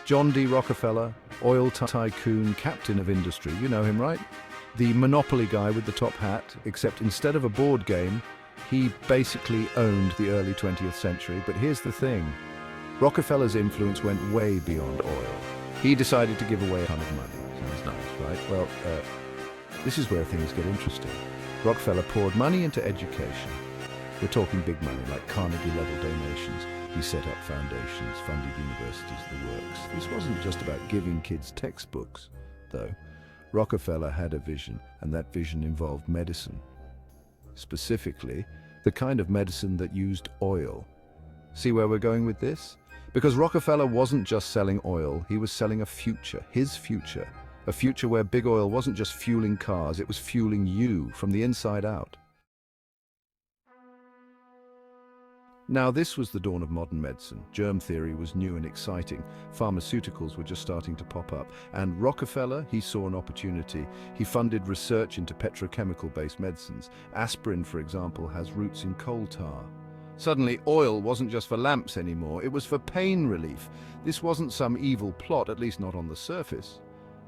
John D. Rockefeller, oil tycoon, captain of industry. You know him, right? The monopoly guy with the top hat, except instead of a board game, he basically owned the early 20th century. But here's the thing. Rockefeller's influence went way beyond oil. He decided to give away a ton of money. Sounds nice, right? Well, this is where things get interesting. Rockefeller poured money into education. We're talking big money, like Carnegie-level donations. He set up foundations, funded universities, the works. This wasn't just about giving kids textbooks, though. Rockefeller had a vision, and that vision involved medicine. Specifically, the kind of medicine that used oil. See where we're going with this? Because Rockefeller wasn't just selling oil, he was selling a future, his future. A future where big oil wasn't just fueling cars, it was fueling you from the inside out. Now, this was the dawn of modern medicine. Germ theory was new and exciting. Pharmaceuticals were just starting to pop up. And Rockefeller, he saw an opportunity. He funded research into petrochemical-based medicines. Aspirin, for example, has roots in coal tar. Suddenly, oil wasn't just for lamps anymore. It was for pain relief. This wasn't some evil plot, at least not on the surface.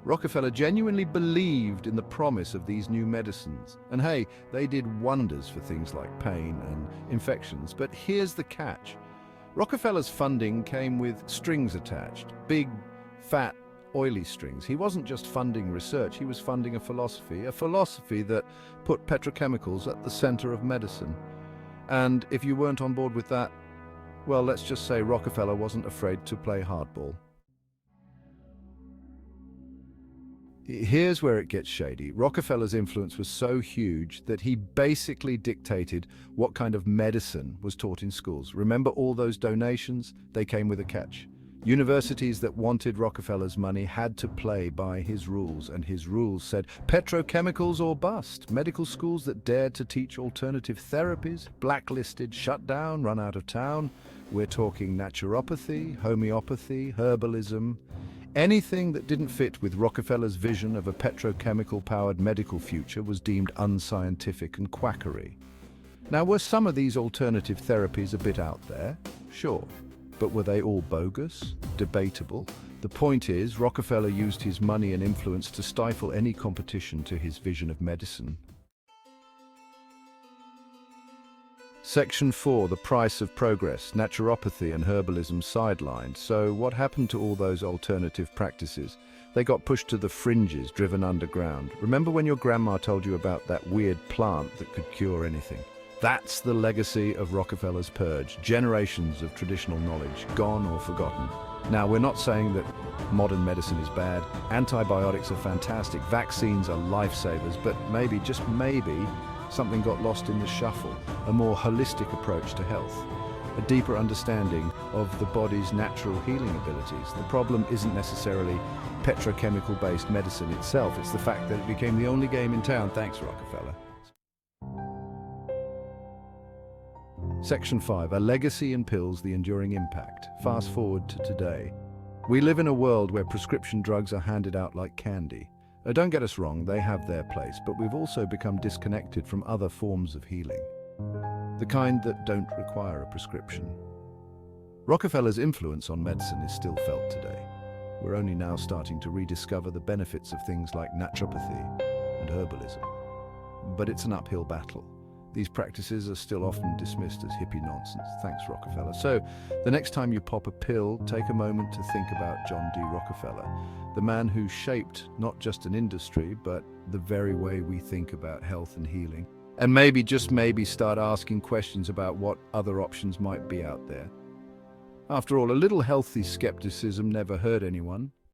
Rockefeller genuinely believed in the promise of these new medicines. And hey, they did wonders for things like pain and infections. But here's the catch. Rockefeller's funding came with strings attached. Big, fat, oily strings. He wasn't just funding research, he was funding a philosophy that put petrochemicals at the center of medicine. And if you weren't on board with that, well, let's just say Rockefeller wasn't afraid to play hardball. Here's where it gets shady. Rockefeller's influence was so huge that he basically dictated what kind of medicine was taught in schools. Remember all those donations? They came with a catch. Universities that wanted Rockefeller's money had to play by his rules, and his rules said petrochemicals or bust. Medical schools that dared to teach alternative therapies, blacklisted, shut down, run out of town. We're talking naturopathy, homeopathy, herbalism. Anything that didn't fit with Rockefeller's vision of a petrochemical-powered medical future was deemed unscientific and quackery. Now, were some of these alternative therapies a bit out there? Sure. But were they all bogus? Debatable. The point is, Rockefeller used his money and influence to stifle any competition to his vision of medicine. Section 4, the price of progress, naturopathy and herbalism sidelined. So what happened to all those alternative practices? They got pushed to the fringes, driven underground. Remember when your grandma told you about that weird plant that could cure anything? That's the legacy of Rockefeller's purge. Generations of traditional knowledge, gone or forgotten. Now, we're not saying that modern medicine is bad. Antibiotics are fantastic. Vaccines are lifesavers. But maybe, just maybe, something got lost in the shuffle. A more holistic approach to health. A deeper understanding of the body's natural healing abilities. The problem isn't necessarily petrochemical-based medicine itself. It's the fact that it became the only game in town. Thanks, Rockefeller. Section 5, a legacy in pills, the enduring impact. Fast forward to today. We live in a world where prescription drugs are handed out like candy. Don't get us wrong, they have their place, but we've also become disconnected from other forms of healing. The kind that don't require a prescription. Rockefeller's influence on medicine is still felt today. We're only now starting to rediscover the benefits of things like naturopathy and herbalism. But it's an uphill battle. These practices are still often dismissed as hippie nonsense. Thanks, Rockefeller. So, the next time you pop a pill, take a moment to think about John D. Rockefeller, the man who shaped not just an industry, but the very way we think about health and healing. And maybe, just maybe, start asking questions about what other options might be out there. After all, a little healthy skepticism never hurt anyone.